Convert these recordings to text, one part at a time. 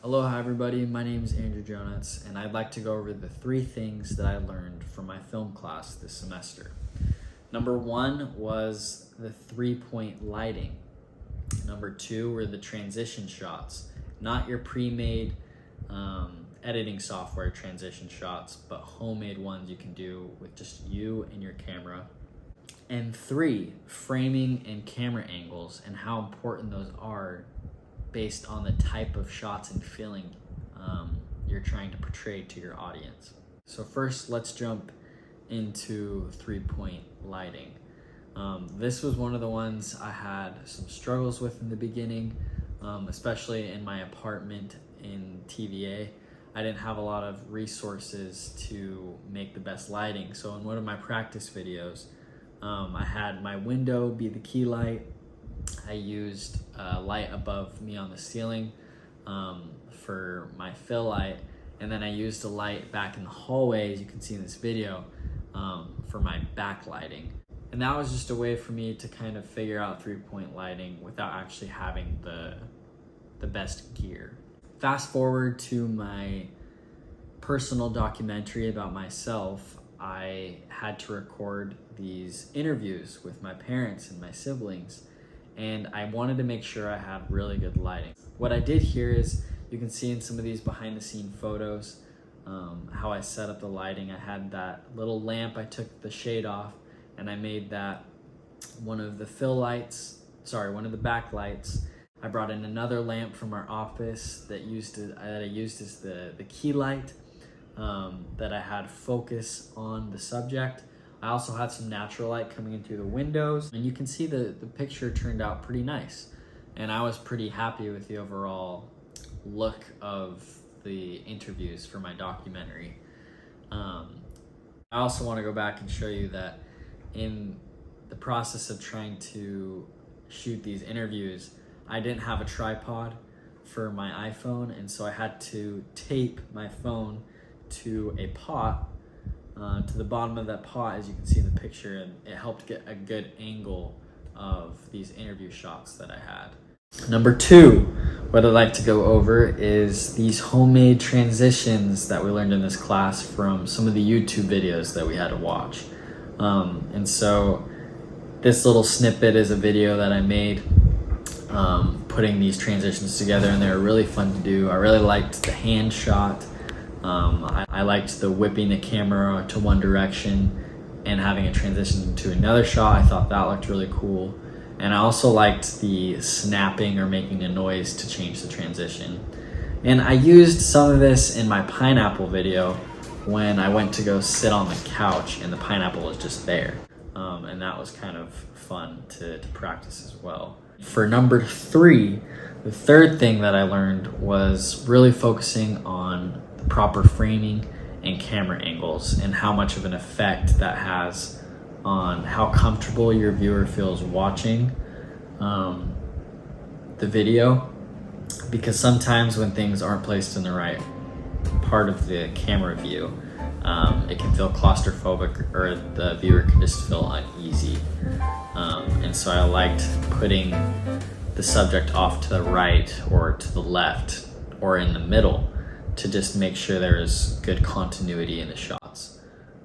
Aloha everybody, my name is Andrew Jonas and I'd like to go over the 3 things that I learned from my film class this semester. Number 1 was the 3-point lighting. Number 2 were the transition shots, not your pre-made editing software transition shots, but homemade ones you can do with just you and your camera. And 3, framing and camera angles and how important those are based on the type of shots and feeling you're trying to portray to your audience. So first, let's jump into 3-point lighting. This was one of the ones I had some struggles with in the beginning, especially in my apartment in TVA. I didn't have a lot of resources to make the best lighting. So in one of my practice videos, I had my window be the key light. I used a light above me on the ceiling for my fill light, and then I used a light back in the hallway, as you can see in this video, for my backlighting. And that was just a way for me to kind of figure out 3-point lighting without actually having the best gear. Fast forward to my personal documentary about myself. I had to record these interviews with my parents and my siblings, and I wanted to make sure I had really good lighting. What I did here is, you can see in some of these behind the scene photos, how I set up the lighting. I had that little lamp, I took the shade off, and I made that one of the one of the backlights. I brought in another lamp from our office that I used as the key light, that I had focus on the subject. I also had some natural light coming in through the windows, and you can see the picture turned out pretty nice. And I was pretty happy with the overall look of the interviews for my documentary. I also want to go back and show you that in the process of trying to shoot these interviews, I didn't have a tripod for my iPhone, and so I had to tape my phone to a pot, to the bottom of that pot, as you can see in the picture, and it helped get a good angle of these interview shots that I had. Number 2, what I'd like to go over is these homemade transitions that we learned in this class from some of the YouTube videos that we had to watch. And so this little snippet is a video that I made putting these transitions together, and they were really fun to do. I really liked the hand shot. I liked the whipping the camera to one direction and having it transition to another shot. I thought that looked really cool. And I also liked the snapping or making a noise to change the transition. And I used some of this in my pineapple video when I went to go sit on the couch and the pineapple was just there. And that was kind of fun to practice as well. For number 3, the third thing that I learned was really focusing on the proper framing and camera angles and how much of an effect that has on how comfortable your viewer feels watching the video. Because sometimes when things aren't placed in the right part of the camera view, it can feel claustrophobic, or the viewer can just feel uneasy. And so I liked putting the subject off to the right or to the left or in the middle to just make sure there is good continuity in the shots.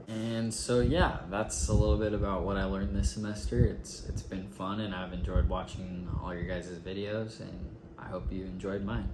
And so yeah, that's a little bit about what I learned this semester. It's been fun, and I've enjoyed watching all your guys' videos, and I hope you enjoyed mine.